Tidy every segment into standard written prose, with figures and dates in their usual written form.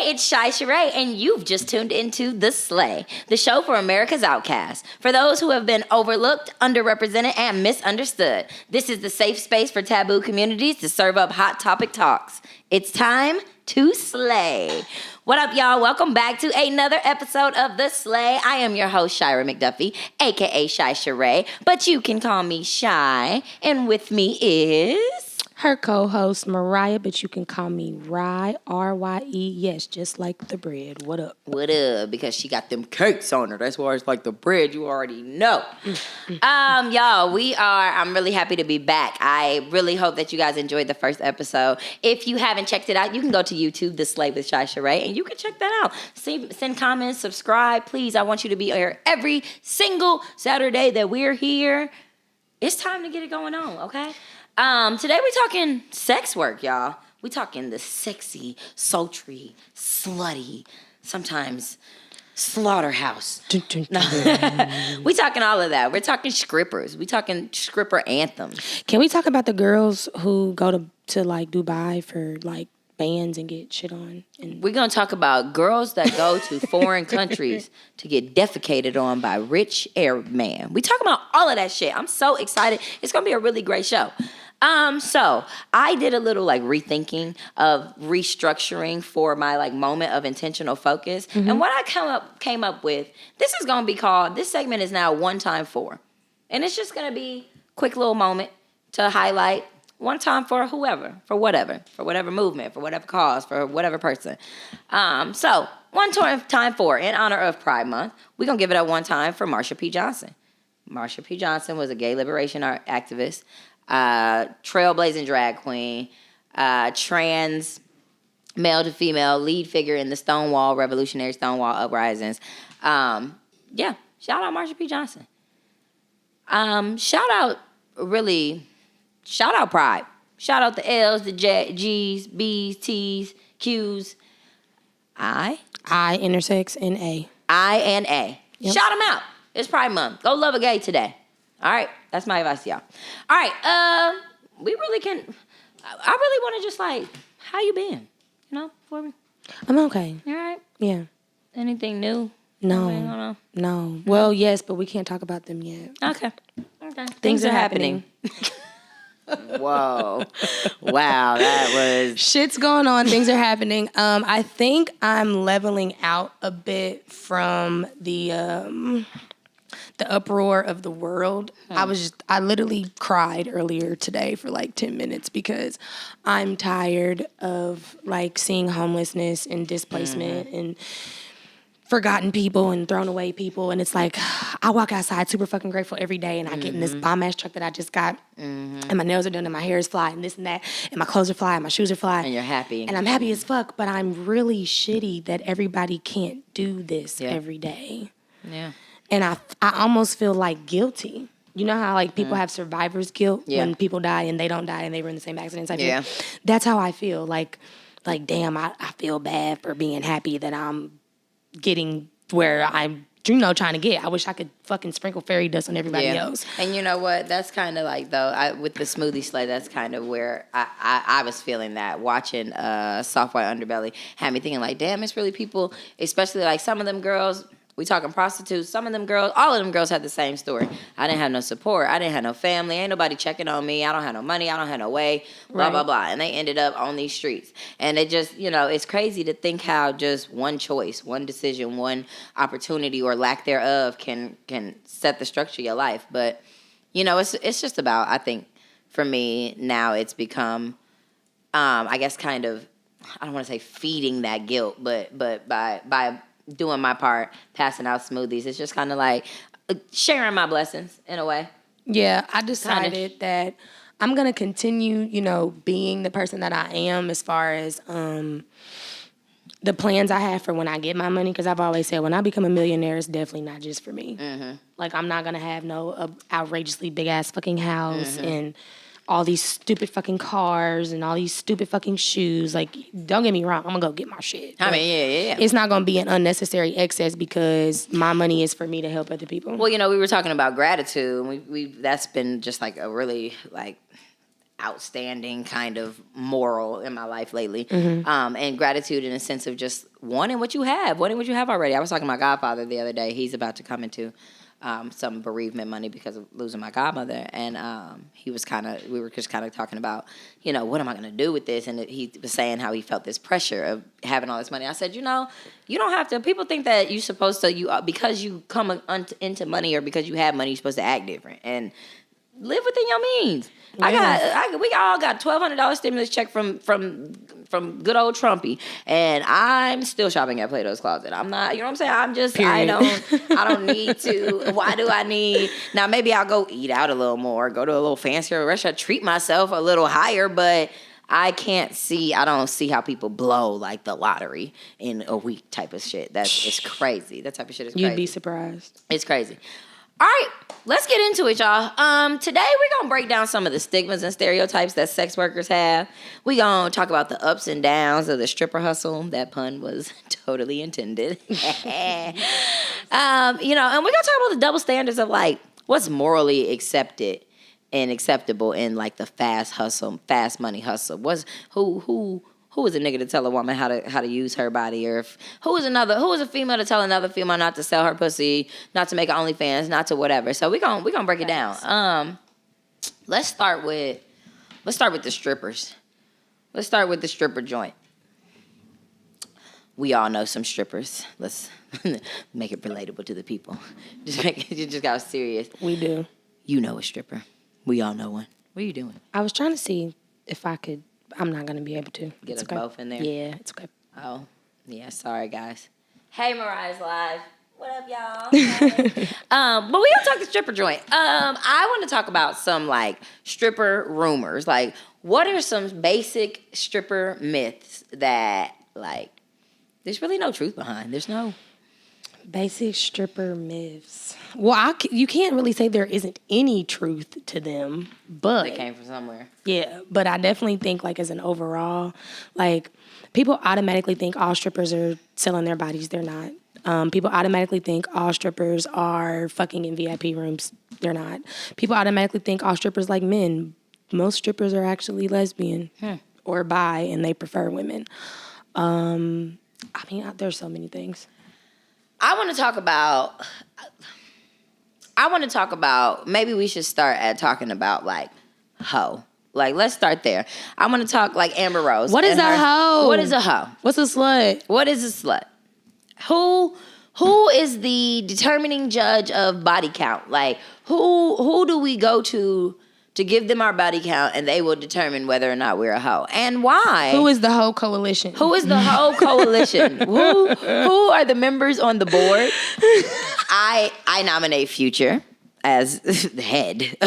it's Shi Rye, and you've just tuned into The Slay, the show for America's outcasts. For those who have been overlooked, underrepresented, and misunderstood, this is the safe space for taboo communities to serve up hot topic talks. It's time to slay. What up, y'all? Welcome back to another episode of The Slay. I am your host, Shira McDuffie, a.k.a. Shi Rye, but you can call me Shy, and with me is... her co-host, Mariah, but you can call me Rye, R-Y-E. Yes, just like the bread. What up? What up? Because she got them cakes on her. That's why it's like the bread. You already know. Y'all, I'm really happy to be back. I really hope that you guys enjoyed the first episode. If you haven't checked it out, you can go to YouTube, The Slay with Shi Rye, and you can check that out. Send comments, subscribe. Please, I want you to be here every single Saturday that we're here. It's time to get it going on, okay? Today we're talking sex work, y'all. We talking the sexy, sultry, slutty, sometimes slaughterhouse. We talking all of that. We're talking scrippers. We talking stripper anthems. Can we talk about the girls who go to like Dubai for like bands and get shit on? And we're gonna talk about girls that go to foreign countries to get defecated on by rich Arab man. We talking about all of that shit. I'm so excited. It's gonna be a really great show. So I did a little like rethinking of restructuring for my like moment of intentional focus. Mm-hmm. And what I came up with, this is going to be called, this segment is now 1 time 4. And it's just going to be a quick little moment to highlight 1 time for whoever, for whatever movement, for whatever cause, for whatever person. So 1 time 4 in honor of Pride Month, we're going to give it up 1 time for Marsha P. Johnson. Marsha P. Johnson was a gay liberation activist. Trailblazing drag queen, trans male to female lead figure in the revolutionary Stonewall uprisings. Shout out Marsha P. Johnson. Shout out Pride. Shout out the L's, the G's, B's, T's, Q's, I, intersex, and A. I and A. Yep. Shout them out. It's Pride Month. Go love a gay today. All right, that's my advice to y'all. All right, I really want to just like, how you been? You know, for me? I'm okay. You all right? Yeah. Anything new? No. Well, yes, but we can't talk about them yet. Okay. Things are happening. Whoa. Wow, that was... shit's going on. Things are happening. I think I'm leveling out a bit from the uproar of the world. I literally cried earlier today for like 10 minutes because I'm tired of like seeing homelessness and displacement and forgotten people and thrown away people. And it's like, I walk outside super fucking grateful every day and I get in this bomb ass truck that I just got and my nails are done and my hair is fly and this and that and my clothes are fly and my shoes are fly. And you're happy. And I'm happy as fuck, but I'm really shitty that everybody can't do this every day. Yeah. And I almost feel like guilty. You know how like people have survivor's guilt when people die and they don't die and they were in the same accidents? That's how I feel. Like damn, I feel bad for being happy that I'm getting where I'm, trying to get. I wish I could fucking sprinkle fairy dust on everybody else. And you know what? That's kind of like, though, with the smoothie sleigh, that's kind of where I was feeling that. Watching Soft White Underbelly had me thinking like, damn, it's really people, especially like some of them girls. We talking prostitutes. Some of them girls, all of them girls had the same story. I didn't have no support. I didn't have no family. Ain't nobody checking on me. I don't have no money. I don't have no way. Blah, blah, blah. And they ended up on these streets. And it just, it's crazy to think how just one choice, one decision, one opportunity or lack thereof can set the structure of your life. But, it's just about, I think, for me, now it's become, I guess, kind of, I don't want to say feeding that guilt, but by doing my part, passing out smoothies. It's just kind of like sharing my blessings in a way. Yeah, I decided that I'm going to continue, being the person that I am as far as the plans I have for when I get my money. Because I've always said when I become a millionaire, it's definitely not just for me. Mm-hmm. Like, I'm not going to have no outrageously big-ass fucking house and all these stupid fucking cars and all these stupid fucking shoes. Like, don't get me wrong, I'm gonna go get my shit. I mean, yeah. It's not gonna be an unnecessary excess because my money is for me to help other people. Well, we were talking about gratitude. We that's been just like a really like outstanding kind of moral in my life lately. And gratitude in a sense of just wanting what you have already. I was talking to my godfather the other day. He's about to come into some bereavement money because of losing my godmother. And we were just kind of talking about, what am I going to do with this? And he was saying how he felt this pressure of having all this money. I said, you don't have to. People think that you're supposed to, because you come into money or because you have money, you're supposed to act different. And live within your means. Yeah. We all got $1,200 stimulus check from good old Trumpy, and I'm still shopping at Plato's Closet. I'm not, you know what I'm saying? I'm just, I don't need to. Why do I need? Now maybe I'll go eat out a little more, go to a little fancier restaurant, treat myself a little higher, but I don't see how people blow like the lottery in a week type of shit. It's crazy. That type of shit is crazy. You'd be surprised. It's crazy. All right, let's get into it, y'all. Today we're going to break down some of the stigmas and stereotypes that sex workers have. We're going to talk about the ups and downs of the stripper hustle. That pun was totally intended. And we're going to talk about the double standards of, like, what's morally accepted and acceptable in, like, the fast money hustle. Who is a nigga to tell a woman how to use her body, or who is a female to tell another female not to sell her pussy, not to make an OnlyFans, not to whatever. So we gonna break it down. Let's start with the strippers. Let's start with the stripper joint. We all know some strippers. Let's make it relatable to the people. You just got serious. We do. You know a stripper. We all know one. What are you doing? I was trying to see if I could. I'm not going to be able to. Get us both in there? Yeah, it's okay. Oh, yeah, sorry, guys. Hey, Mariah's Live. What up, y'all? But we gonna talk the stripper joint. I want to talk about some, like, stripper rumors. Like, what are some basic stripper myths that, like, there's really no truth behind? There's no... Basic stripper myths. Well, you can't really say there isn't any truth to them, but... They came from somewhere. Yeah, but I definitely think, like, as an overall, like, people automatically think all strippers are selling their bodies. They're not. People automatically think all strippers are fucking in VIP rooms. They're not. People automatically think all strippers like men. Most strippers are actually lesbian or bi, and they prefer women. There's so many things. I want to talk about, maybe we should start at talking about, like, hoe. Like, let's start there. I want to talk, like, Amber Rose. What is a hoe? What is a hoe? What's a slut? What is a slut? Who is the determining judge of body count? Like, who do we go to give them our body count, and they will determine whether or not we're a hoe, and why? Who is the hoe coalition? Who is the hoe coalition? Who are the members on the board? I nominate Future as the head.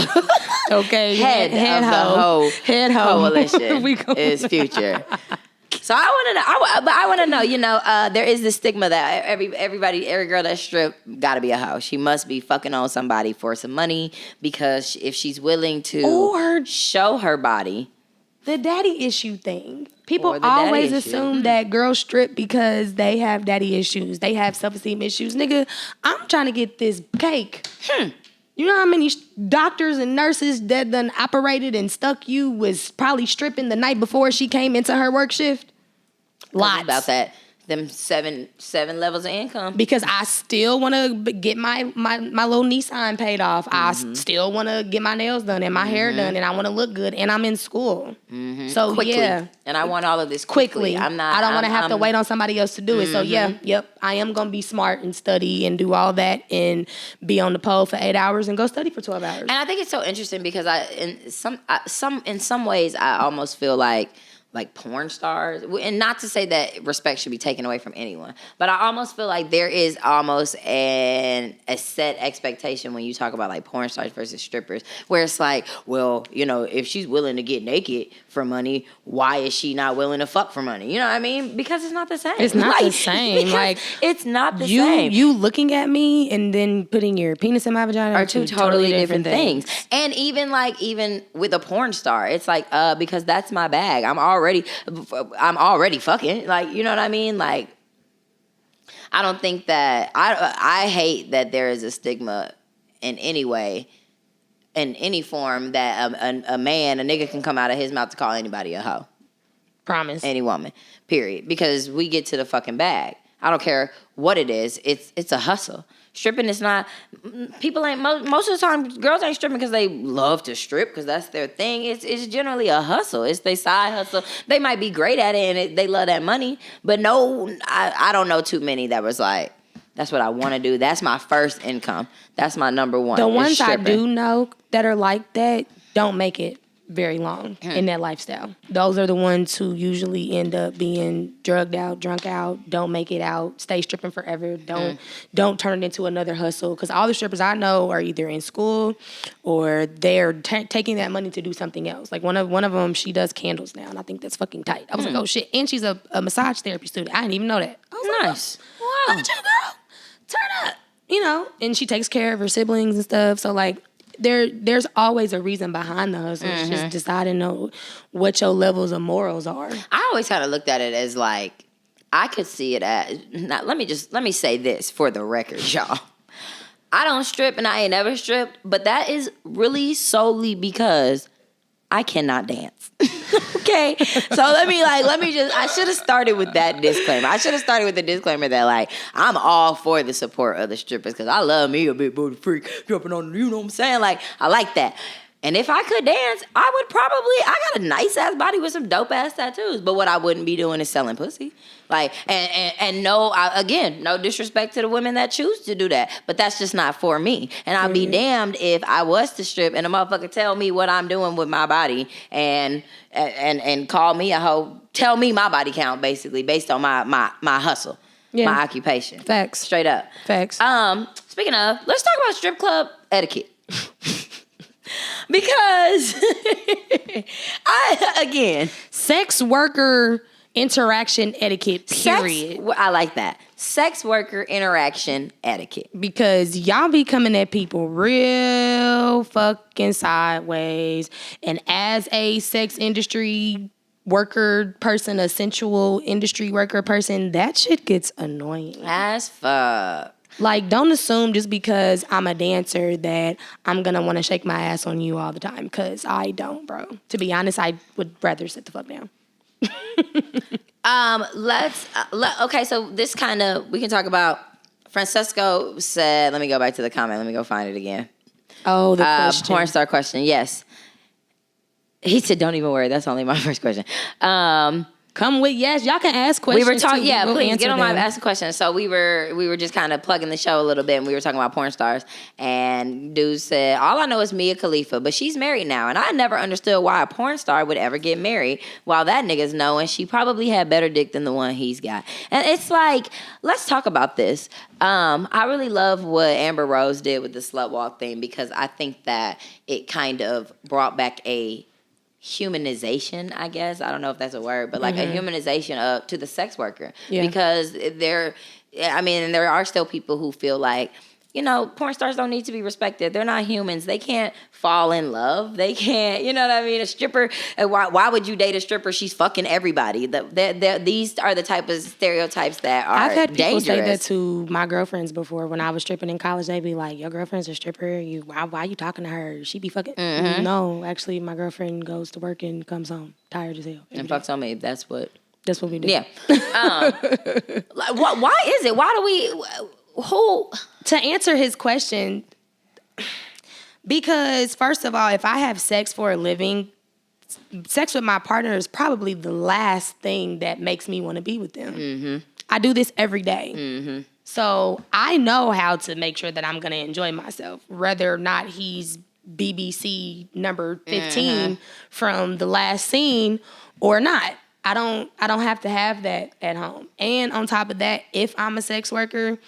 Okay, head of hoe. Head hoe coalition is Future. So I want to know, there is this stigma that every girl that strip got to be a hoe. She must be fucking on somebody for some money, because if she's willing to show her body. The daddy issue thing. People always assume that girls strip because they have daddy issues. They have self-esteem issues. Nigga, I'm trying to get this cake. You know how many doctors and nurses that done operated and stuck you was probably stripping the night before she came into her work shift? Lots. About that. Them seven levels of income. Because I still want to get my little Nissan paid off. I still want to get my nails done and my hair done, and I want to look good, and I'm in school. So quickly. Yeah, and I want all of this quickly. I don't want to have to wait on somebody else to do it. So I am gonna be smart and study and do all that and be on the pole for 8 hours and go study for 12 hours. And I think it's so interesting because in some ways I almost feel like porn stars, and not to say that respect should be taken away from anyone, but I almost feel like there is almost a set expectation when you talk about, like, porn stars versus strippers, where it's like, well, if she's willing to get naked for money, why is she not willing to fuck for money? You know what I mean? Because it's not the same. It's not the same. Like, it's not the same. You looking at me and then putting your penis in my vagina are two totally different things. And even with a porn star, it's like, because that's my bag. I'm already fucking. Like, you know what I mean? Like, I don't think that I hate that there is a stigma in any way in any form that a nigga can come out of his mouth to call anybody a hoe. Promise. Any woman, period. Because we get to the fucking bag. I don't care what it is. It's a hustle. Stripping is not, people ain't, most of the time, girls ain't stripping because they love to strip, because that's their thing. It's generally a hustle. It's their side hustle. They might be great at it and they love that money, but no, I don't know too many that was like, that's what I want to do. That's my first income. That's my number one. The ones I do know that are like that don't make it very long in that lifestyle. Those are the ones who usually end up being drugged out, drunk out, don't make it out, stay stripping forever, don't turn it into another hustle. Because all the strippers I know are either in school or they're taking that money to do something else. Like one of them, she does candles now, and I think that's fucking tight. I was like, oh shit, and she's a massage therapy student. I didn't even know that. I was Nice. Like, wow, look at you, girl. Turn up. You know, and she takes care of her siblings and stuff. So like, there's always a reason behind the hustle. It's just deciding what your levels of morals are. I always kind of looked at it as like, I could see it as, now let me say this for the record, y'all. I don't strip and I ain't never stripped, but that is really solely because I cannot dance. Okay? So I should have started with that disclaimer. I should have started with the disclaimer that, like, I'm all for the support of the strippers because I love me a big booty freak jumping on, you know what I'm saying? Like, I like that. And if I could dance, I got a nice ass body with some dope ass tattoos. But what I wouldn't be doing is selling pussy. Like, and no, again, no disrespect to the women that choose to do that. But that's just not for me. And I'll be damned if I was to strip and a motherfucker tell me what I'm doing with my body and call me a hoe, tell me my body count, basically, based on my hustle, my occupation. Facts. Straight up. Facts. Speaking of, let's talk about strip club etiquette. Because sex worker interaction etiquette, period. I like that. Sex worker interaction etiquette. Because y'all be coming at people real fucking sideways. And as a sex industry worker person, a sensual industry worker person, that shit gets annoying. As fuck. Like, don't assume just because I'm a dancer that I'm going to want to shake my ass on you all the time, because I don't, bro. To be honest, I would rather sit the fuck down. Okay, so this kind of, we can talk about, Francesco said, let me go back to the comment. Let me go find it again. Oh, the question. Porn star question, yes. He said, don't even worry, that's only my first question. Come with, yes, y'all can ask questions. We were talking, too. yeah, we'll please get on my them. ask a question. So we were just kind of plugging the show a little bit, and we were talking about porn stars. And dude said, all I know is Mia Khalifa, but she's married now, and I never understood why a porn star would ever get married, while that nigga's knowing she probably had better dick than the one he's got. And it's like, let's talk about this. I really love what Amber Rose did with the slut walk thing, because I think that it kind of brought back a humanization, I guess. I don't know if that's a word, but like a humanization to the sex worker. Yeah. Because there are still people who feel like, you know, porn stars don't need to be respected. They're not humans. They can't fall in love. They can't, you know what I mean? A stripper, why would you date a stripper? She's fucking everybody. These are the type of stereotypes that are dangerous. I've had people say that to my girlfriends before. When I was stripping in college, they'd be like, your girlfriend's a stripper? Why you talking to her? She be fucking... Mm-hmm. No, actually, my girlfriend goes to work and comes home tired as hell. And fucks on me. That's what we do. Yeah. Why is it? Why do we... To answer his question, because first of all, if I have sex for a living, sex with my partner is probably the last thing that makes me want to be with them. Mm-hmm. I do this every day. Mm-hmm. So I know how to make sure that I'm going to enjoy myself, whether or not he's BBC number 15 from the last scene or not. I don't have to have that at home. And on top of that, if I'm a sex worker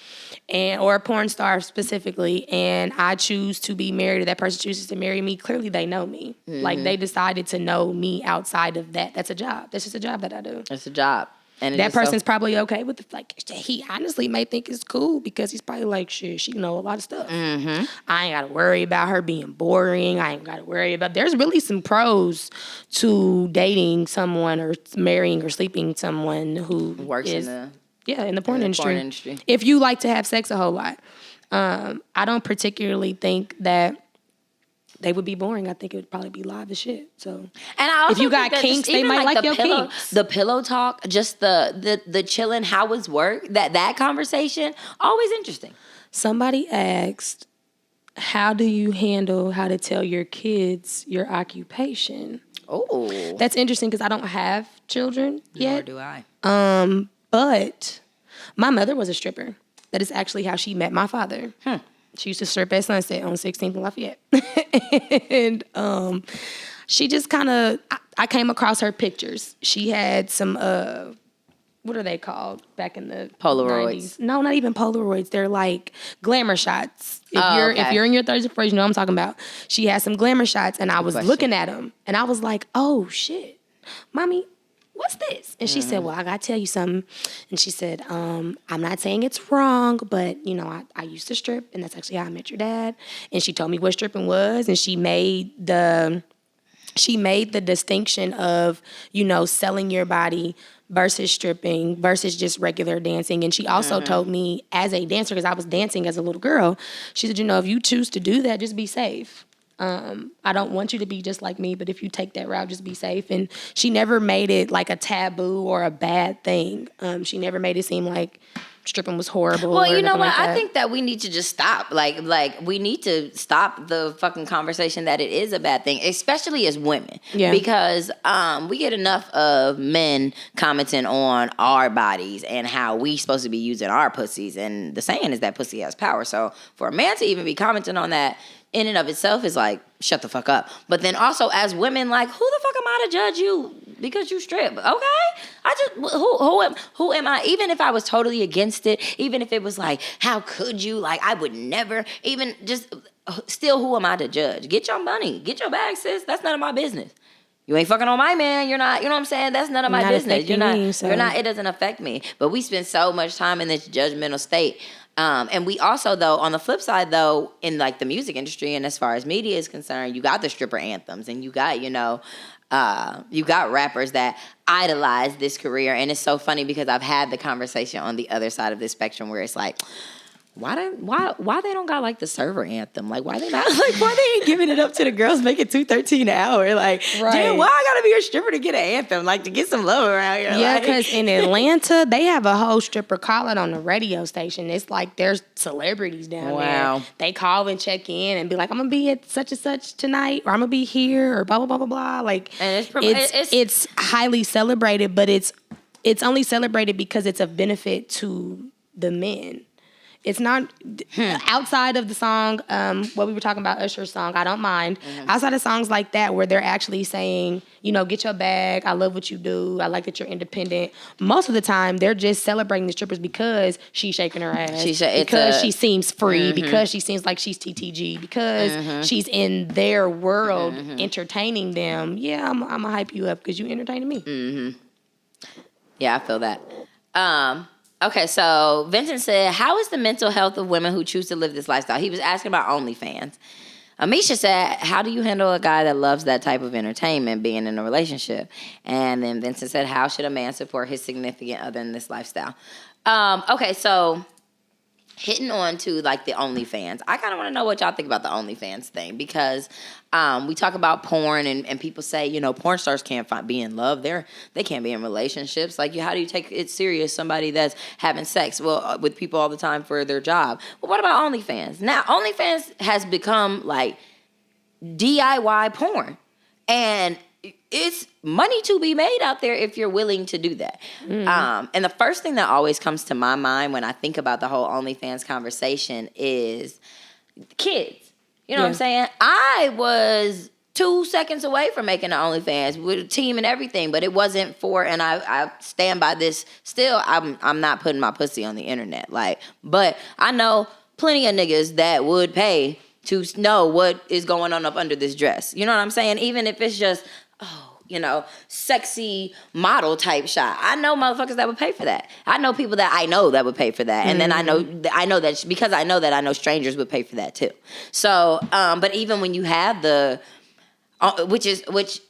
or a porn star specifically, and I choose to be married or that person chooses to marry me, clearly they know me. Mm-hmm. Like, they decided to know me outside of that. That's a job. That's just a job that I do. It's a job. And that person's probably okay with it. Like, he honestly may think it's cool because he's probably like, shit, she know a lot of stuff. Mm-hmm. I ain't got to worry about her being boring. I ain't got to worry about... There's really some pros to dating someone or marrying or sleeping someone who works in the porn industry. If you like to have sex a whole lot. I don't particularly think that they would be boring. I think it would probably be live as shit. So, and I also if you got think that kinks, just they even, might like the your pillow, kinks. The pillow talk, just the chilling, how it's work, that conversation, always interesting. Somebody asked, how do you handle how to tell your kids your occupation? Oh, That's interesting because I don't have children yet. Nor do I. But my mother was a stripper. That is actually how she met my father. She used to strip at Sunset on 16th and Lafayette. And she just kind of, I came across her pictures. She had some, what are they called back in the Polaroids. 90s? No, not even Polaroids. They're like glamour shots. Okay. If you're in your 30s or 40s, you know what I'm talking about. She had some glamour shots, and I was looking at them, and I was like, oh, shit. Mommy, what's this? And she said, well, I got to tell you something. And she said, I'm not saying it's wrong, but, you know, I used to strip, and that's actually how I met your dad. And she told me what stripping was, and she made the distinction of, you know, selling your body versus stripping versus just regular dancing. And she also told me, as a dancer, because I was dancing as a little girl, she said, you know, if you choose to do that, just be safe. I don't want you to be just like me, but if you take that route, just be safe. And she never made it like a taboo or a bad thing. She never made it seem like stripping was horrible. Well, or you know what? like that. I think that we need to just stop. Like we need to stop the fucking conversation that it is a bad thing, especially as women. Yeah. Because we get enough of men commenting on our bodies and how we supposed to be using our pussies. And the saying is that pussy has power. So for a man to even be commenting on that in and of itself is like, shut the fuck up. But then also as women, like, who the fuck am I to judge you because you strip? Okay, I just who am I? Even if I was totally against it, even if it was like, how could you? Like, I would never even just. Still, who am I to judge? Get your money, get your bag, sis. That's none of my business. You ain't fucking on my man. You're not. You know what I'm saying? That's none of my business. You're not. You're not. It doesn't affect me. But we spend so much time in this judgmental state. And we also, though, on the flip side, though, in like the music industry and as far as media is concerned, you got the stripper anthems and you got, you got rappers that idolize this career. And it's so funny because I've had the conversation on the other side of this spectrum where it's like, why they don't got like the server anthem? Like why they ain't giving it up to the girls making $2.13 an hour? Like, damn, why I gotta be a stripper to get an anthem? Like to get some love around here. Yeah, because in Atlanta they have a whole stripper call it on the radio station. It's like there's celebrities down there. They call and check in and be like, I'm gonna be at such and such tonight, or I'm gonna be here, or blah blah blah blah blah. Like, and it's highly celebrated, but it's only celebrated because it's of benefit to the men. It's not outside of the song, what we were talking about, Usher's song, I don't mind. Outside of songs like that where they're actually saying, you know, get your bag, I love what you do, I like that you're independent. Most of the time, they're just celebrating the strippers because she's shaking her ass, because she seems free, because she seems like she's TTG, because she's in their world entertaining them. Yeah, I'm going to hype you up because you entertaining me. Yeah, I feel that. Okay, so Vincent said, how is the mental health of women who choose to live this lifestyle? He was asking about OnlyFans. Amisha said, how do you handle a guy that loves that type of entertainment being in a relationship? And then Vincent said, how should a man support his significant other in this lifestyle? Okay, so hitting on to like the OnlyFans. I kind of want to know what y'all think about the OnlyFans thing because we talk about porn and people say, you know, porn stars can't be in love. They can't be in relationships. Like, how do you take it serious? Somebody that's having sex with people all the time for their job. Well, what about OnlyFans? Now, OnlyFans has become like DIY porn, and it's money to be made out there if you're willing to do that. And the first thing that always comes to my mind when I think about the whole OnlyFans conversation is kids. You know what I'm saying? I was 2 seconds away from making an OnlyFans with a team and everything, but it wasn't for, and I stand by this still, I'm not putting my pussy on the internet. Like, but I know plenty of niggas that would pay to know what is going on up under this dress. You know what I'm saying? Even if it's just, sexy model type shot. I know motherfuckers that would pay for that. I know people that I know that would pay for that. And then I know that because I know that I know strangers would pay for that too. So, but even when you have which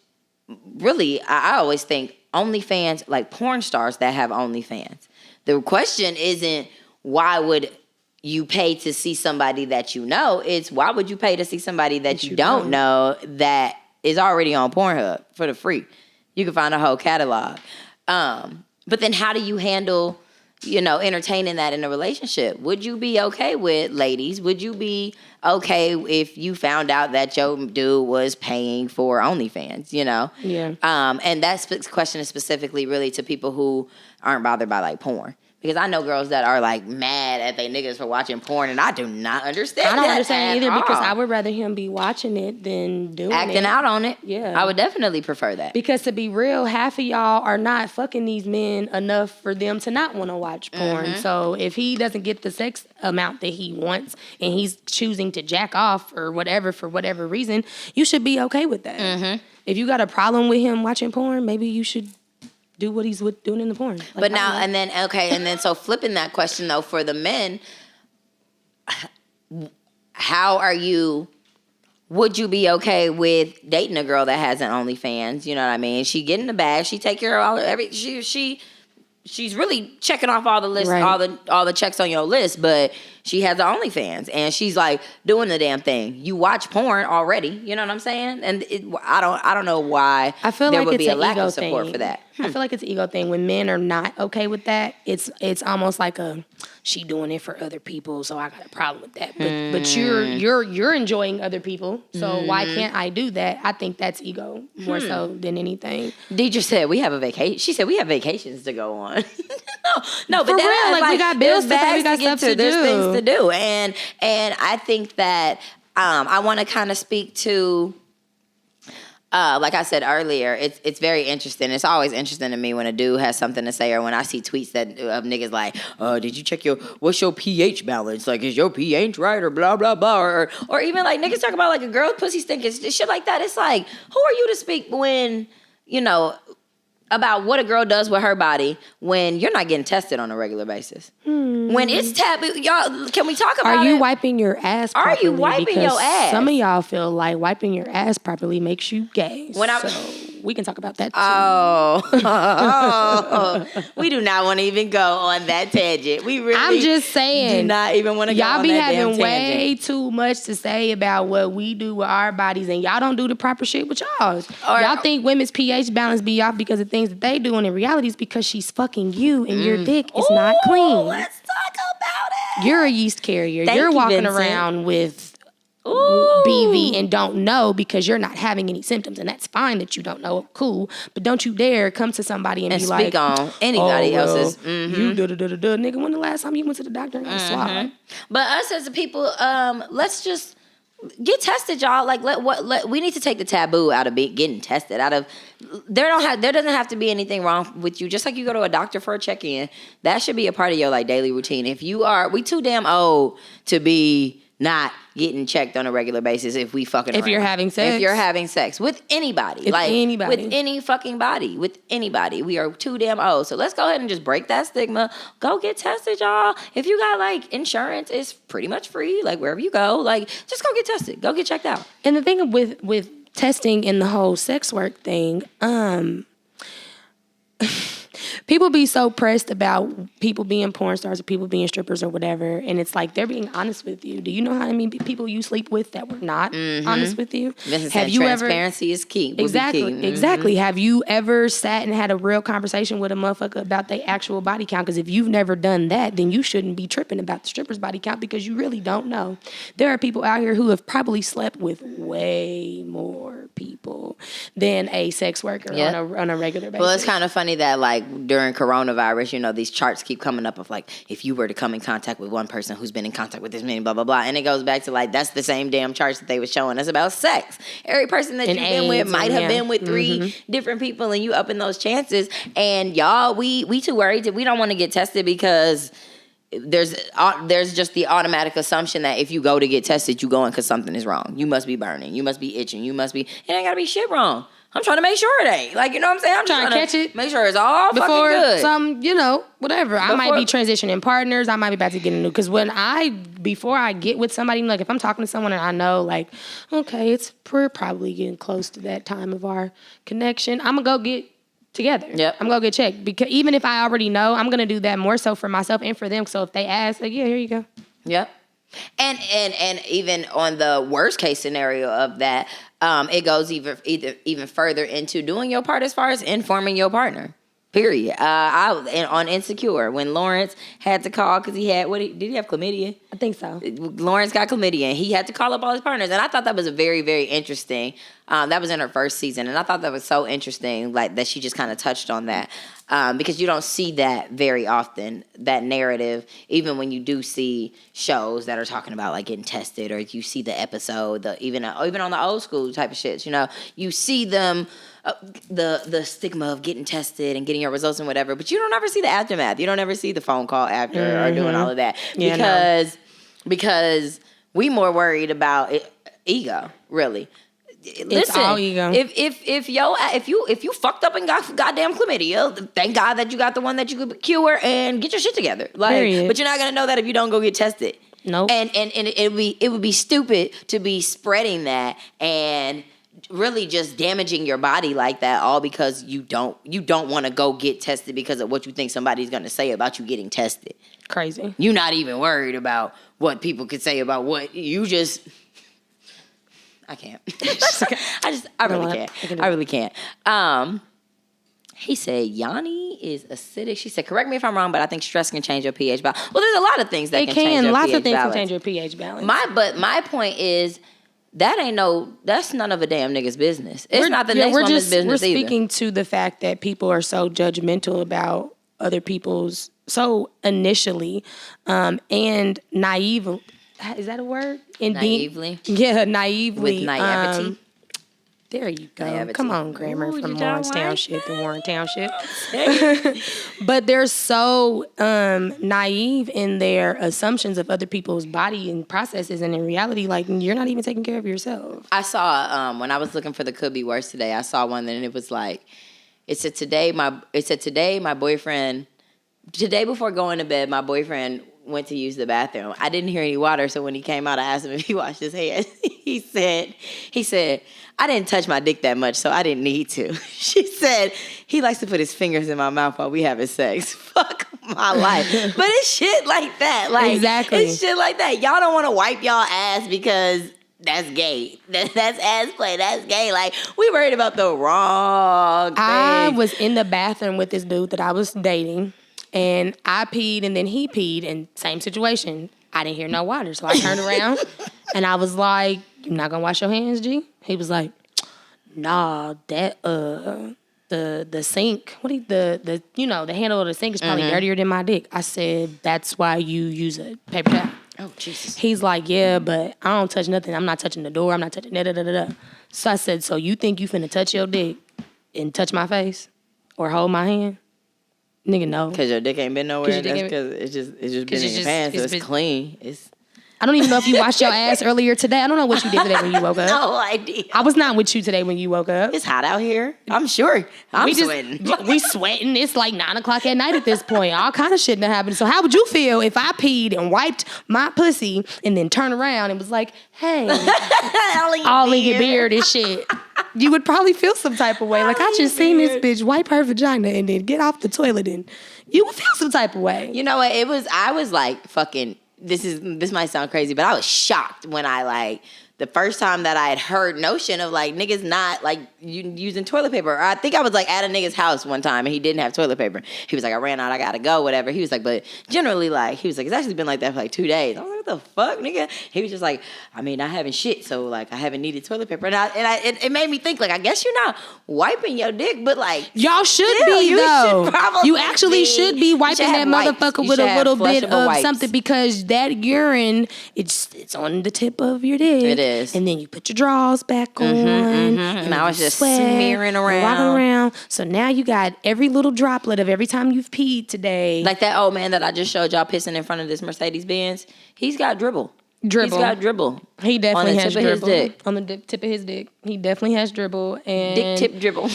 really, I always think OnlyFans, like porn stars that have OnlyFans. The question isn't why would you pay to see somebody that you know. It's why would you pay to see somebody that you don't know that is already on Pornhub for the free? You can find a whole catalog. But then how do you handle, entertaining that in a relationship? Would you be okay with, ladies, would you be okay if you found out that your dude was paying for OnlyFans, Yeah. And that question is specifically really to people who aren't bothered by like porn. Because I know girls that are like mad at their niggas for watching porn, and I do not understand. I don't that understand at either all. because I would rather him be watching it than doing acting out on it. Yeah. I would definitely prefer that. Because to be real, half of y'all are not fucking these men enough for them to not want to watch porn. So if he doesn't get the sex amount that he wants and he's choosing to jack off or whatever for whatever reason, you should be okay with that. If you got a problem with him watching porn, maybe you should do what he's doing in the porn. Like, but now, and then, so flipping that question though, for the men, would you be okay with dating a girl that has an OnlyFans? You know what I mean? She get in the bag, she take care of she's really checking off all the lists, right. all the checks on your list, but she has the OnlyFans and she's like doing the damn thing. You watch porn already, you know what I'm saying? And I don't know why I feel there like would it's be a an lack ego of support thing. for that. I feel like it's an ego thing. When men are not okay with that, it's almost like she doing it for other people, so I got a problem with that. But you're enjoying other people, so why can't I do that? I think that's ego more so than anything. Deidre said we have a vacation. She said we have vacations to go on. no, but for real, like we got bills to pay, we got stuff to do. There's things to do, and I think that I want to kind of speak to. Like I said earlier, it's very interesting. It's always interesting to me when a dude has something to say or when I see tweets of niggas like, did you check what's your pH balance? Like, is your pH right or blah, blah, blah? Or even like niggas talk about like a girl's pussy stinking, shit like that. It's like, who are you to speak when, about what a girl does with her body when you're not getting tested on a regular basis? When it's taboo, y'all, can we talk about it? Are you wiping your ass properly? Are you wiping because your ass? Some of y'all feel like wiping your ass properly makes you gay. So we can talk about that too. We do not want to even go on that tangent. We really I'm just saying. do not even want to go on that damn tangent. Y'all be having way too much to say about what we do with our bodies, and y'all don't do the proper shit with y'all. Y'all think women's pH balance be off because of things that they do, and in reality it's because she's fucking you and your dick is not clean. Let's talk about it. You're a yeast carrier. Thank You're you, walking Vincent. around with BV and don't know because you're not having any symptoms, and that's fine that you don't know. Cool, but don't you dare come to somebody and be speak like, on anybody else's. You nigga. When the last time you went to the doctor and got a swab? But us as a people, let's just get tested, y'all. Like, we need to take the taboo out of getting tested. There doesn't have to be anything wrong with you. Just like you go to a doctor for a check-in, that should be a part of your like daily routine. We too damn old to be not getting checked on a regular basis if we fucking If around. you're having sex. If you're having sex with anybody. With any fucking body. With anybody. We are too damn old. So let's go ahead and just break that stigma. Go get tested, y'all. If you got like insurance, it's pretty much free. Like wherever you go, like just go get tested. Go get checked out. And the thing with testing and the whole sex work thing, people be so pressed about people being porn stars or people being strippers or whatever, and it's like they're being honest with you. Do you know how many people you sleep with that were not honest with you? Transparency is key. Exactly. Have you ever sat and had a real conversation with a motherfucker about their actual body count? Because if you've never done that, then you shouldn't be tripping about the stripper's body count because you really don't know. There are people out here who have probably slept with way more people than a sex worker on a regular basis. Well, it's kind of funny that like during coronavirus, these charts keep coming up of like, if you were to come in contact with one person who's been in contact with this many, blah, blah, blah. And it goes back to like, that's the same damn charts that they were showing us about sex. Every person that you've been with might have been with three different people and you up in those chances. And y'all, we too worried that we don't want to get tested because there's just the automatic assumption that if you go to get tested, you going because something is wrong. You must be burning. You must be itching. It ain't got to be shit wrong. I'm trying to make sure it ain't. Like, you know what I'm saying? I'm trying to catch it. Make sure it's all before fucking good. Whatever. I might be transitioning partners. I might be about to get a new. Because before I get with somebody, like if I'm talking to someone and I know, like, okay, we're probably getting close to that time of our connection, I'm going to go get together. Yep. I'm going to go get checked. Because even if I already know, I'm going to do that more so for myself and for them. So if they ask, like, yeah, here you go. Yep. And even on the worst case scenario of that, it goes even further into doing your part as far as informing your partner. Period. On Insecure, when Lawrence had to call because he had did he have chlamydia? I think so. Lawrence got chlamydia, and he had to call up all his partners, and I thought that was a very, very interesting. That was in her first season, and I thought that was so interesting, like that she just kind of touched on that, because you don't see that very often, that narrative, even when you do see shows that are talking about like getting tested, or you see the episode, even on the old school type of shit, you see them. The stigma of getting tested and getting your results and whatever, but you don't ever see the aftermath. You don't ever see the phone call after or doing all of that because we more worried about ego, really. Listen, all ego. If you fucked up and got goddamn chlamydia, thank God that you got the one that you could cure and get your shit together. Period. But you're not gonna know that if you don't go get tested. Nope. And it would be stupid to be spreading that and really just damaging your body like that, all because you don't want to go get tested because of what you think somebody's going to say about you getting tested. Crazy. You're not even worried about what people could say about what you just. I can't. I really can't. He said Yanni is acidic. She said, correct me if I'm wrong, but I think stress can change your pH balance. Well, there's a lot of things that can change your pH balance. Lots of things can change your pH balance. My point is, that's none of a damn nigga's business. It's not the next woman's business We're either. speaking to the fact that people are so judgmental about other people's, so initially, and naive. Is that a word? Naively? Naively. With naivety. There you go. Naivety. Come on, grammar Ooh, from you Lawrence don't like Township that? and Warren Township. But they're so naive in their assumptions of other people's body and processes, and in reality, like, you're not even taking care of yourself. I saw when I was looking for the could be worse today. I saw one and it was like, it said today my boyfriend, today before going to bed, my boyfriend went to use the bathroom. I didn't hear any water, so when he came out, I asked him if he washed his hands. He said, I didn't touch my dick that much, so I didn't need to. She said, he likes to put his fingers in my mouth while we having sex. Fuck my life. But it's shit like that. Like, exactly. It's shit like that. Y'all don't want to wipe y'all ass because that's gay. That's ass play. That's gay. Like, we worried about the wrong thing. I was in the bathroom with this dude that I was dating, and I peed, and then he peed, and same situation. I didn't hear no water, so I turned around, and I was like, "You not gonna wash your hands, G?" He was like, "Nah, that the sink, the handle of the sink is probably dirtier than my dick." I said, "That's why you use a paper towel." Oh, Jesus. He's like, "Yeah, but I don't touch nothing. I'm not touching the door. I'm not touching da-da-da-da-da." So I said, "So you think you finna touch your dick and touch my face or hold my hand?" Nigga, no. Because your dick ain't been nowhere. That's because it's just been in your pants, so it's clean. I don't even know if you washed your ass earlier today. I don't know what you did today when you woke up. No idea. I was not with you today when you woke up. It's hot out here. I'm sure. I'm sweating. We sweating. It's like 9:00 at night at this point. All kind of shit that happened. So how would you feel if I peed and wiped my pussy and then turned around and was like, hey, all in your beard and shit? You would probably feel some type of way. Like, I just seen this bitch wipe her vagina and then get off the toilet, and you would feel some type of way. You know what? I was like fucking, this might sound crazy, but I was shocked when the first time that I had heard notion of like niggas not like using toilet paper. Or I think I was like at a nigga's house one time and he didn't have toilet paper. He was like, I ran out, I gotta go, whatever. He was like, but generally he was like, it's actually been like that for like 2 days. I was like, what the fuck, nigga? He was just like, I mean, I haven't shit, so like I haven't needed toilet paper. And it made me think like, I guess you're not wiping your dick, but like y'all should be though. You actually should be wiping that motherfucker with a little bit of something, because that urine, it's on the tip of your dick. It is. And then you put your drawers back on. And I was just smearing around. Walking around. So now you got every little droplet of every time you've peed today. Like that old man that I just showed y'all pissing in front of this Mercedes Benz. He's got dribble. He's got dribble. He definitely has dribble. On the tip of his dick. On the tip of his dick. He definitely has dribble. And dick tip dribble.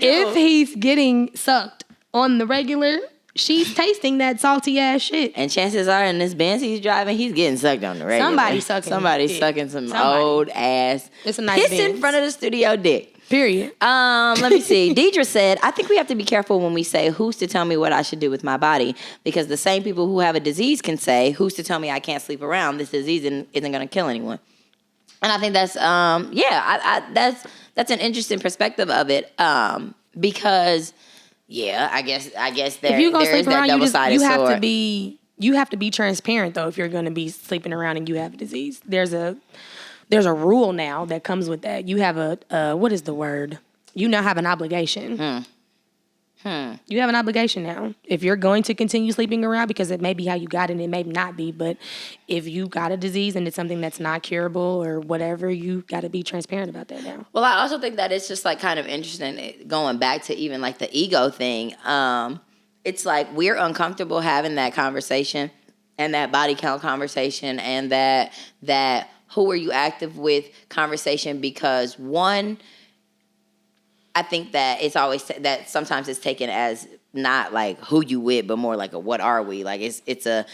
If he's getting sucked on the regular, she's tasting that salty ass shit. And chances are in this Benz he's driving, he's getting sucked on the regular. Somebody's sucking some old ass. It's a nice piss Benz. in front of the studio dick. Period. Let me see. Deidre said, I think we have to be careful when we say, who's to tell me what I should do with my body? Because the same people who have a disease can say, who's to tell me I can't sleep around? This disease isn't going to kill anyone. And I think that's, that's an interesting perspective of it. Because, I guess if you're gonna sleep around, you have to be transparent though. If you're gonna be sleeping around and you have a disease, there's a rule now that comes with that. You have what is the word? You now have an obligation. You have an obligation now. If you're going to continue sleeping around, because it may be how you got it, it may not be, but if you got a disease and it's something that's not curable or whatever, you got to be transparent about that now. Well, I also think that it's just like kind of interesting going back to even like the ego thing. It's like we're uncomfortable having that conversation and that body count conversation and that who are you active with conversation, because one, I think that it's always that sometimes it's taken as not like who you with, but more like a what are we? Like it's a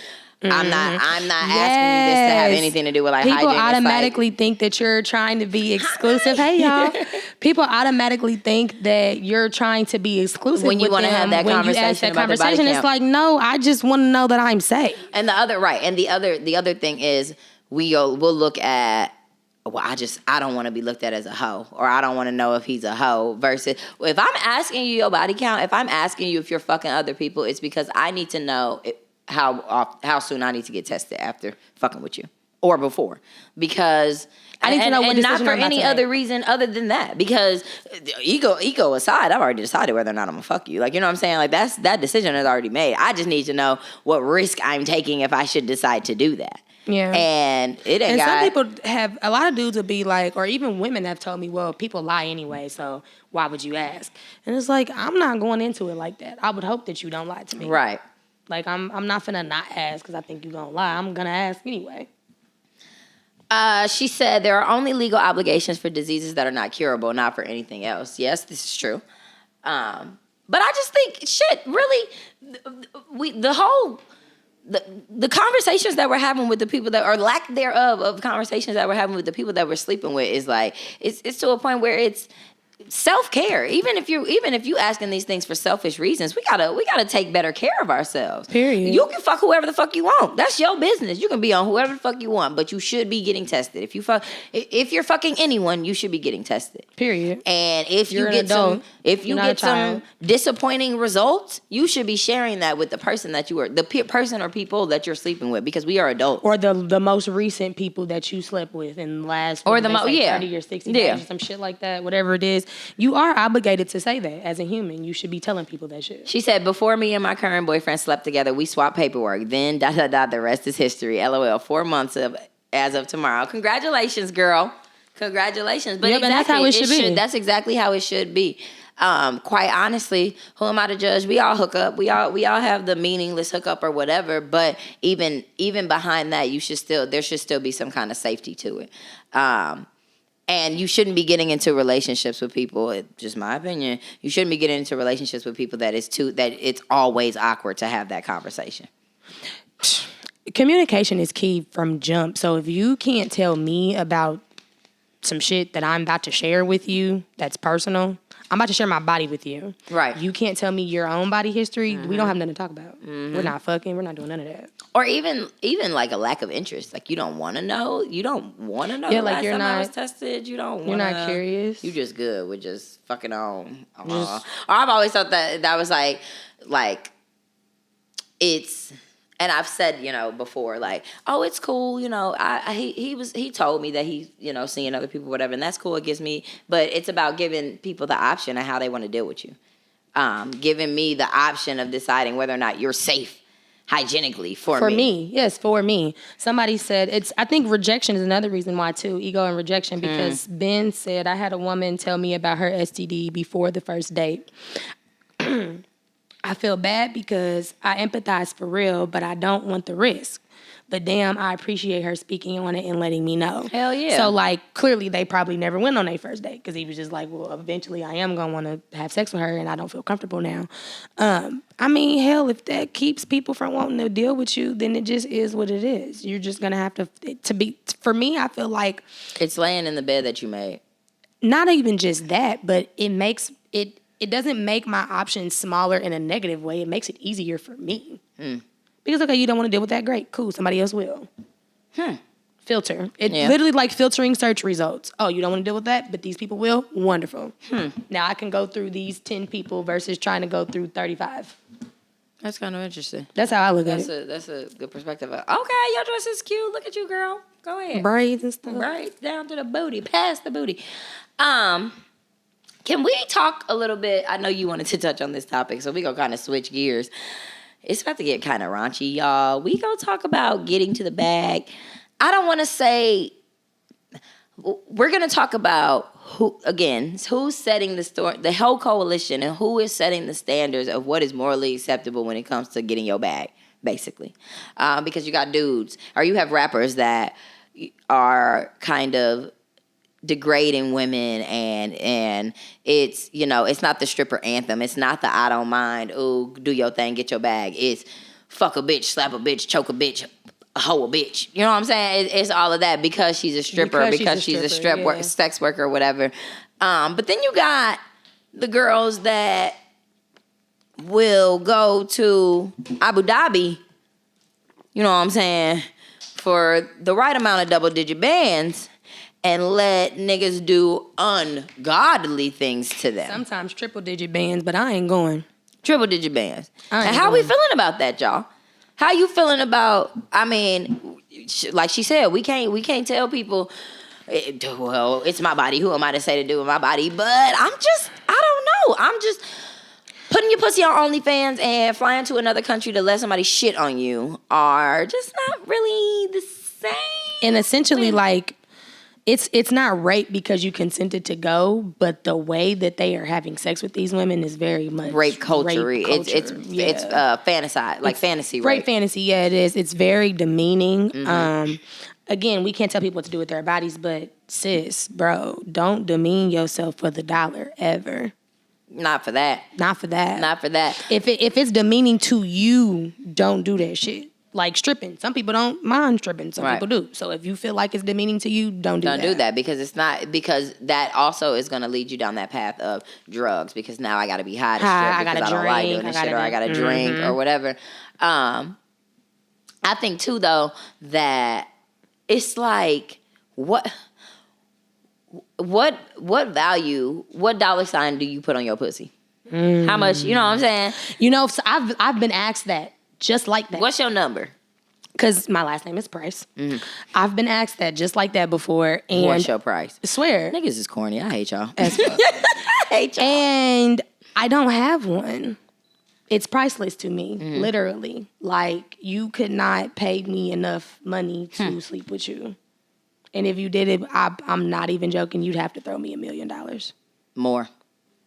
I'm not asking you this to have anything to do with like people hygiene. automatically think that you're trying to be exclusive. Hey y'all, people automatically think that you're trying to be exclusive when you want to have that when conversation. You ask that about conversation, it's like no, I just want to know that I'm safe. And the other thing is we'll look at. Well, I don't want to be looked at as a hoe, or I don't want to know if he's a hoe, versus if I'm asking you your body count, if I'm asking you if you're fucking other people, it's because I need to know how soon I need to get tested after fucking with you or before, because I need to know what and not for I'm any other reason other than that, because ego aside, I've already decided whether or not I'm gonna fuck you. Like, you know what I'm saying? Like that decision is already made. I just need to know what risk I'm taking if I should decide to do that. Yeah. And it ain't some people have, a lot of dudes would be like, or even women have told me, well, people lie anyway, so why would you ask? And it's like, I'm not going into it like that. I would hope that you don't lie to me. Right. Like, I'm not finna not ask because I think you're gonna lie. I'm gonna ask anyway. She said there are only legal obligations for diseases that are not curable, not for anything else. Yes, this is true. But I just think, shit, really, the conversations that we're having with the people that, or lack thereof of conversations that we're having with the people that we're sleeping with, is like it's to a point where it's self-care. Even if you asking these things for selfish reasons, we gotta take better care of ourselves. Period. You can fuck whoever the fuck you want. That's your business. You can be on whoever the fuck you want, but you should be getting tested. If you're fucking anyone, you should be getting tested. Period. And if you get some disappointing results, you should be sharing that with the person that person or people that you're sleeping with, because we are adults. Or the most recent people that you slept with in the last 30 or 60 days or some shit like that, whatever it is. You are obligated to say that as a human. You should be telling people that shit. She said, before me and my current boyfriend slept together, we swapped paperwork. Then, the rest is history. LOL. 4 months as of tomorrow. Congratulations, girl. Congratulations. But exactly, that's how it should be. That's exactly how it should be. Quite honestly, who am I to judge? We all hook up. We all have the meaningless hookup or whatever. But even behind that, there should still be some kind of safety to it. And you shouldn't be getting into relationships with people. Just my opinion. You shouldn't be getting into relationships with people that it's always awkward to have that conversation. Communication is key from jump. So if you can't tell me about some shit that I'm about to share with you that's personal, I'm about to share my body with you. Right. You can't tell me your own body history. Mm-hmm. We don't have nothing to talk about. Mm-hmm. We're not fucking. We're not doing none of that. Or even like a lack of interest. Like, you don't want to know. You don't want to know. Yeah, the like last you're time not. I was tested. You don't. You're not curious. You just good with just fucking on. Or I've always thought that was like it's. And I've said, before, like, oh, it's cool, he told me that he's, seeing other people, whatever, and that's cool. It gives me, but it's about giving people the option of how they want to deal with you. Giving me the option of deciding whether or not you're safe hygienically for me. For me, yes, for me. Somebody said I think rejection is another reason why too, ego and rejection, because Ben said, I had a woman tell me about her STD before the first date. I feel bad because I empathize for real, but I don't want the risk. But damn, I appreciate her speaking on it and letting me know. Hell yeah. So, like, clearly they probably never went on their first date because he was just like, well, eventually I am going to want to have sex with her and I don't feel comfortable now. I mean, hell, if that keeps people from wanting to deal with you, then it just is what it is. You're just going to have to be, for me, I feel like. It's laying in the bed that you made. not even just that, but it makes it doesn't make my options smaller in a negative way. It makes it easier for me. Because, okay, you don't want to deal with that? Great, cool, somebody else will. Filter. It literally like filtering search results. Oh, you don't want to deal with that, but these people will? Wonderful. Now I can go through these 10 people versus trying to go through 35. That's kind of interesting. That's how I look at it. That's a good perspective. Okay, your dress is cute. Look at you, girl. Go ahead. Braids and stuff. Right down to the booty, past the booty. Can we talk a little bit? I know you wanted to touch on this topic, so we gonna kind of switch gears. It's about to get kind of raunchy, y'all. We gonna talk about getting to the bag. I don't want to say. We're gonna talk about who's setting the whole coalition, and who is setting the standards of what is morally acceptable when it comes to getting your bag, basically. Because you got dudes, or you have rappers that are kind of degrading women, and it's, it's not the stripper anthem. It's not the I don't mind, ooh, do your thing, get your bag. It's fuck a bitch, slap a bitch, choke a bitch, hoe a bitch. You know what I'm saying? It's all of that because she's a stripper, because she's a sex worker, whatever. But then you got the girls that will go to Abu Dhabi, you know what I'm saying, for the right amount of double-digit bands, and let niggas do ungodly things to them. Sometimes triple-digit bands, but I ain't going. Triple-digit bands. And how we feeling about that, y'all? How you feeling about, I mean, like she said, we can't tell people, well, it's my body. Who am I to say to do with my body? But I don't know. I'm just putting your pussy on OnlyFans and flying to another country to let somebody shit on you are just not really the same. And essentially, like, it's not rape because you consented to go, but the way that they are having sex with these women is very much rape culture. It's fantasy, like fantasy rape. Rape fantasy, yeah, it is. It's very demeaning. Again, we can't tell people what to do with their bodies, but sis, bro, don't demean yourself for the dollar ever. Not for that. If it's demeaning to you, don't do that shit. Like stripping. Some people don't mind stripping. Some people do. So if you feel like it's demeaning to you, don't do that. Don't do that because that also is going to lead you down that path of drugs, because now I got to be high to strip because I don't like doing this shit, or I got to drink or whatever. I think too though that it's like what value, what dollar sign do you put on your pussy? How much? You know what I'm saying? So I've been asked that. Just like that. What's your number? Because my last name is Price. I've been asked that just like that before. And what's your price? I swear. Niggas is corny. I hate y'all. I hate y'all. And I don't have one. It's priceless to me, literally. Like, you could not pay me enough money to sleep with you. And if you did it, I'm not even joking, you'd have to throw me $1 million. More.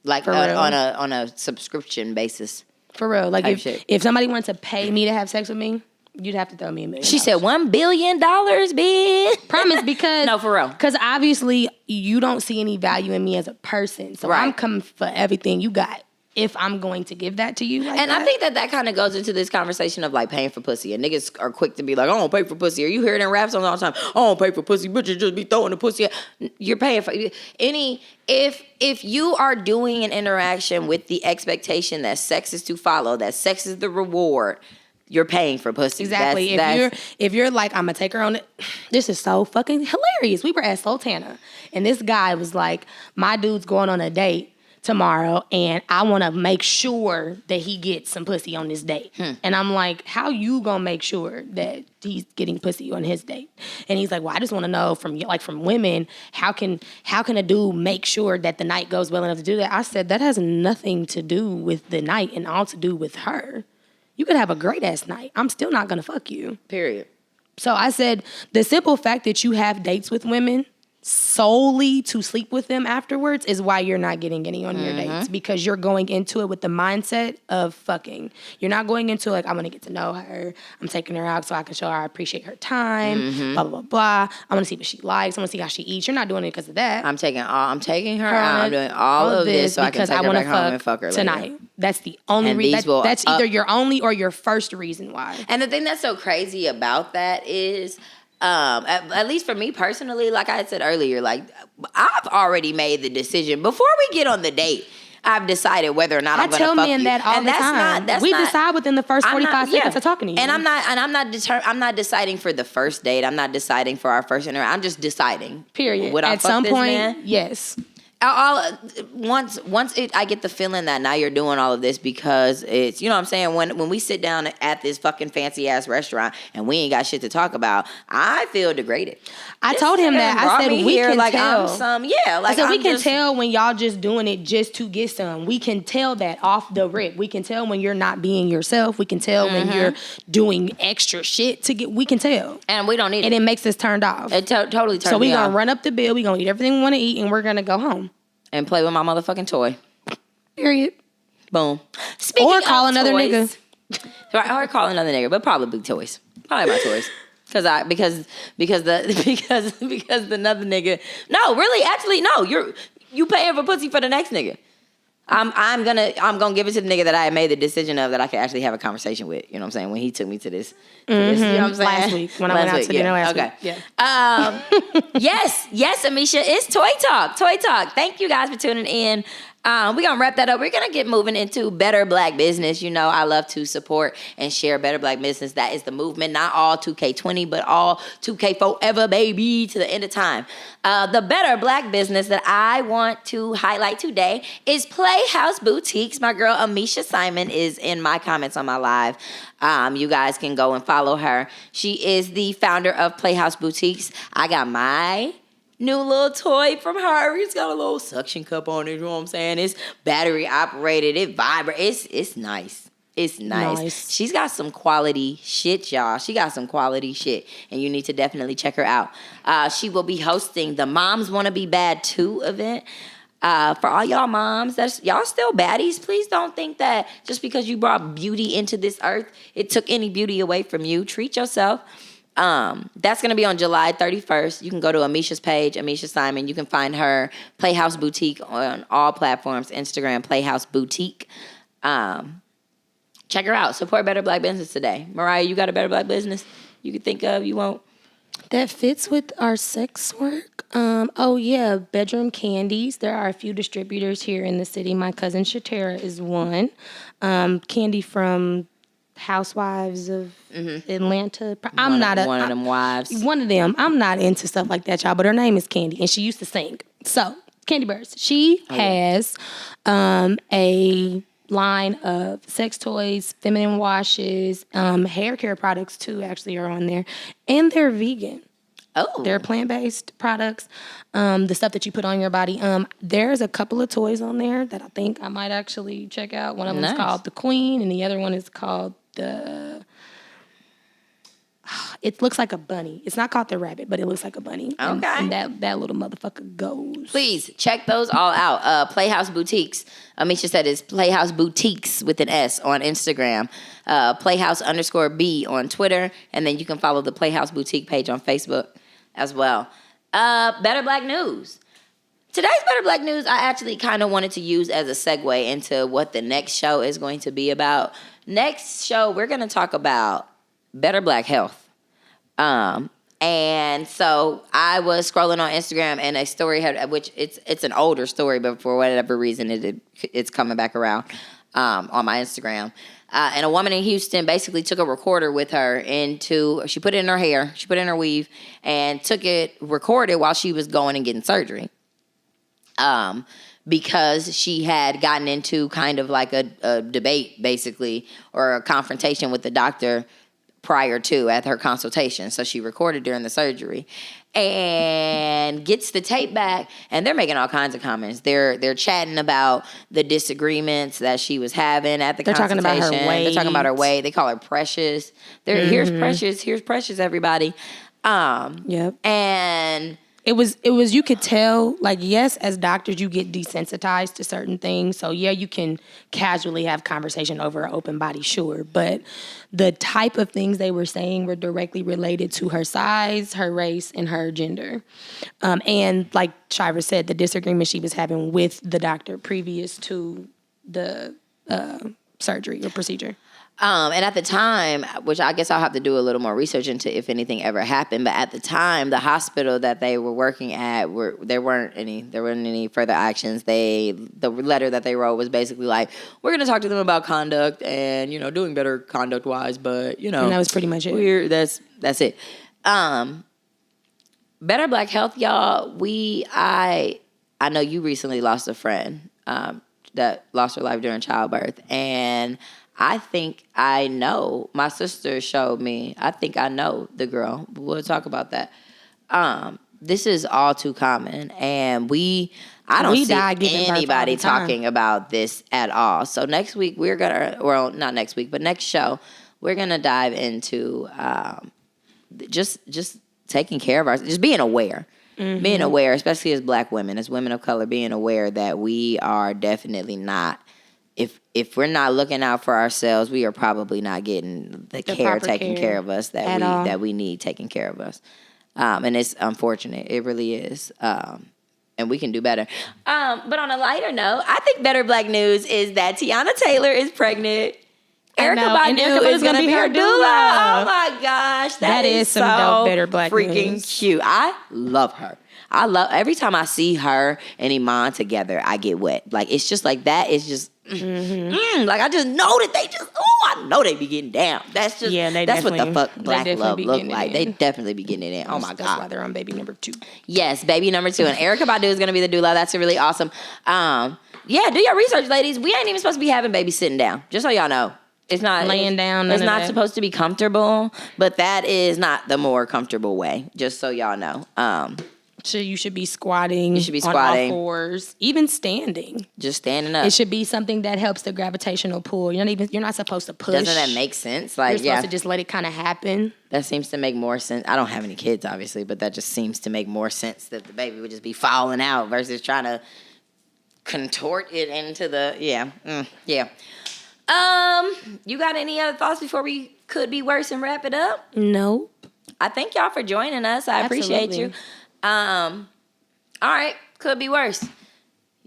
Like on a subscription basis. For real. Like, if somebody wanted to pay me to have sex with me, you'd have to throw me $1 million. She said $1 billion, bitch. Promise, because... No, for real. Because obviously, you don't see any value in me as a person. So I'm coming for everything you got. If I'm going to give that to you like and that. I think that kind of goes into this conversation of like paying for pussy. And niggas are quick to be like, I don't pay for pussy. Or you hear it in rap songs all the time. I don't pay for pussy. Bitches just be throwing the pussy. You're paying for if you are doing an interaction with the expectation that sex is to follow, that sex is the reward, you're paying for pussy. Exactly. If you're like, I'm gonna take her on it. This is so fucking hilarious. We were at Sultana and this guy was like, my dude's going on a date tomorrow, and I want to make sure that he gets some pussy on this date. And I'm like, how you gonna make sure that he's getting pussy on his date? And he's like, well, I just want to know from women, how can a dude make sure that the night goes well enough to do that? I said, that has nothing to do with the night and all to do with her. You could have a great ass night. I'm still not gonna fuck you. Period. So I said, the simple fact that you have dates with women solely to sleep with them afterwards is why you're not getting any on your dates, because you're going into it with the mindset of fucking. You're not going into like, I'm gonna get to know her, I'm taking her out so I can show her I appreciate her time, blah, blah, blah. I wanna see what she likes, I wanna see how she eats. You're not doing it because of that. I'm taking her out, I'm doing all of this so I can take her back home and fuck her tonight. Later. That's the only reason. That's either your only or your first reason why. And the thing that's so crazy about that is at least for me personally, like I said earlier, like I've already made the decision before we get on the date. I've decided whether or not I'm going to fuck you. I tell men that all the time. We decide within the first 45 seconds of talking to you. And I'm not deciding for the first date. I'm not deciding for our first interview. I'm just deciding. Period. Would I At fuck some this point, man? yes. Once I get the feeling that now you're doing all of this because it's, you know what I'm saying, when we sit down at this fucking fancy ass restaurant and we ain't got shit to talk about, I feel degraded. I told him that. I said we can like tell. I said we can tell when y'all just doing it just to get some. We can tell that off the rip. We can tell when you're not being yourself. We can tell when you're doing extra shit to get. We can tell, and we don't need it. And it makes us turned off. It totally turns. So we gonna off. run up the bill. We gonna eat everything we want to eat, and we're gonna go home and play with my motherfucking toy. Period. Boom. Speaking or call another toys, nigga. Or call another nigga, but probably toys. Probably my toys. Because the another nigga. No, really, actually, no. You paying for pussy for the next nigga. I'm gonna give it to the nigga that I had made the decision of that I could actually have a conversation with. You know what I'm saying? When he took me to this, you know what I'm saying? Last week when I went out to dinner last week. Yeah. Yes, Amisha, it's Toy Talk. Toy Talk. Thank you guys for tuning in. We're going to wrap that up. We're going to get moving into better black business. You know, I love to support and share better black business. That is the movement. Not all 2K20, but all 2K forever, baby, to the end of time. The better black business that I want to highlight today is Playhouse Boutiques. My girl, Amisha Simon, is in my comments on my live. You guys can go and follow her. She is the founder of Playhouse Boutiques. I got my new little toy from her. It's got a little suction cup on it. You know what I'm saying? It's battery operated. It vibrates. It's nice. It's nice. She's got some quality shit, y'all. She got some quality shit, and you need to definitely check her out. She will be hosting the Moms Wanna Be Bad 2 event. For all y'all moms, y'all still baddies. Please don't think that just because you brought beauty into this earth, it took any beauty away from you. Treat yourself. That's going to be on July 31st. You can go to Amisha's page, Amisha Simon. You can find her Playhouse Boutique on all platforms, Instagram, Playhouse Boutique. Check her out. Support better black business today. Mariah, you got a better black business you can think of? You won't? That fits with our sex work. Bedroom candies. There are a few distributors here in the city. My cousin Shatera is one. Candy from Housewives of Atlanta. I'm not one of them wives. One of them. I'm not into stuff like that, y'all. But her name is Candy, and she used to sing. So Candy Burst. She has a line of sex toys, feminine washes, hair care products too. Actually, are on there, and they're vegan. Oh, they're plant-based products. The stuff that you put on your body. There's a couple of toys on there that I think I might actually check out. One of them is called the Queen, and the other one is called it looks like a bunny. It's not called the rabbit, but it looks like a bunny. Okay. And that little motherfucker goes. Please check those all out. Playhouse Boutiques. Amisha said it's Playhouse Boutiques with an S on Instagram. Playhouse_B on Twitter. And then you can follow the Playhouse Boutique page on Facebook as well. Better Black News. Today's Better Black News, I actually kind of wanted to use as a segue into what the next show is going to be about. Next show, we're going to talk about better black health. And so I was scrolling on Instagram and a story had, which it's an older story, but for whatever reason it's coming back around on my Instagram. And a woman in Houston basically took a recorder with her she put it in her hair, she put it in her weave, and recorded while she was going and getting surgery. Because she had gotten into kind of like a debate, basically, or a confrontation with the doctor prior to at her consultation. So she recorded during the surgery and gets the tape back, and they're making all kinds of comments. They're chatting about the disagreements that she was having at the consultation. They're talking about her weight. They're talking about her weight. They call her Precious. Here's Precious, everybody. Yep. And It was you could tell, like, yes, as doctors you get desensitized to certain things. So yeah, you can casually have conversation over an open body, sure. But the type of things they were saying were directly related to her size, her race, and her gender. And like Shira said, the disagreement she was having with the doctor previous to the surgery or procedure. And at the time, which I guess I'll have to do a little more research into if anything ever happened, but at the time, the hospital that they were working at, there weren't any further actions. The letter that they wrote was basically like, we're going to talk to them about conduct and, doing better conduct-wise, but, And that was pretty much it. That's it. Better Black Health, y'all. I know you recently lost a friend that lost her life during childbirth, and I think I know. My sister showed me. I think I know the girl. We'll talk about that. This is all too common, and I don't see anybody talking about this at all. So next week not next week, but next show, we're gonna dive into just taking care of ourselves, just being aware. Mm-hmm. Being aware, especially as Black women, as women of color, being aware that we are definitely not, if we're not looking out for ourselves, we are probably not getting the care taken care of us that we need taken care of us. And it's unfortunate. It really is. And we can do better. But on a lighter note, I think better Black news is that Tiana Taylor is pregnant. Erykah Badu is going to be her doula. Oh my gosh. That is some dope better Black freaking news. Cute. I love her. Every time I see her and Iman together, I get wet. Like, it's just like that. It's just, like, I just know that I know they be getting down. That's just, that's what the fuck Black love look like. They definitely be getting it in. Oh my God. That's why they're on baby number 2. Yes, baby number 2. And Erykah Badu is going to be the doula. That's really awesome. Do your research, ladies. We ain't even supposed to be having babies sitting down. Just so y'all know. It's not laying down. It's not supposed to be comfortable, but that is not the more comfortable way. Just so y'all know. So you should be squatting. You should be squatting. On all fours, even standing. Just standing up. It should be something that helps the gravitational pull. You're not supposed to push. Doesn't that make sense? Like, you're supposed to just let it kind of happen. That seems to make more sense. I don't have any kids, obviously, but that just seems to make more sense that the baby would just be falling out versus trying to contort it into the You got any other thoughts before we could be worse and wrap it up? No. I thank y'all for joining us. I appreciate you. All right, could be worse.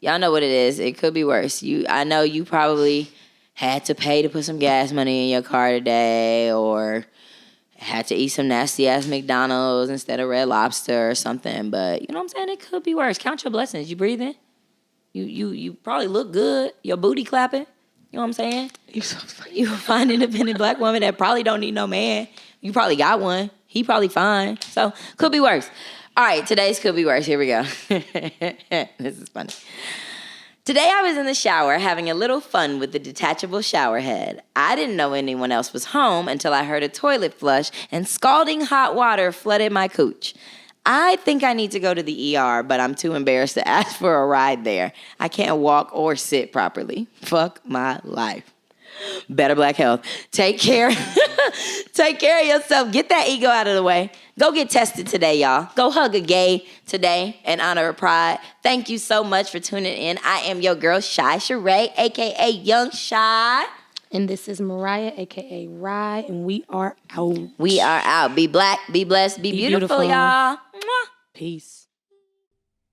Y'all know what it is. It could be worse. I know you probably had to pay to put some gas money in your car today, or had to eat some nasty ass McDonald's instead of Red Lobster or something. But you know what I'm saying? It could be worse. Count your blessings. You breathing? You probably look good. Your booty clapping. You know what I'm saying? You're so funny. You a fine, independent Black woman that probably don't need no man. You probably got one. He probably fine. So, could be worse. All right, today's could be worse. Here we go. This is funny. Today I was in the shower having a little fun with the detachable shower head. I didn't know anyone else was home until I heard a toilet flush and scalding hot water flooded my cooch. I think I need to go to the ER, but I'm too embarrassed to ask for a ride there. I can't walk or sit properly. Fuck my life. Better Black Health. Take care. Take care of yourself. Get that ego out of the way. Go get tested today, y'all. Go hug a gay today in honor of Pride. Thank you so much for tuning in. I am your girl, Shi Rye, a.k.a. Young Shi. And this is Mariah, a.k.a. Rye, and we are out. We are out. Be black, be blessed, be beautiful, y'all. Mwah. Peace.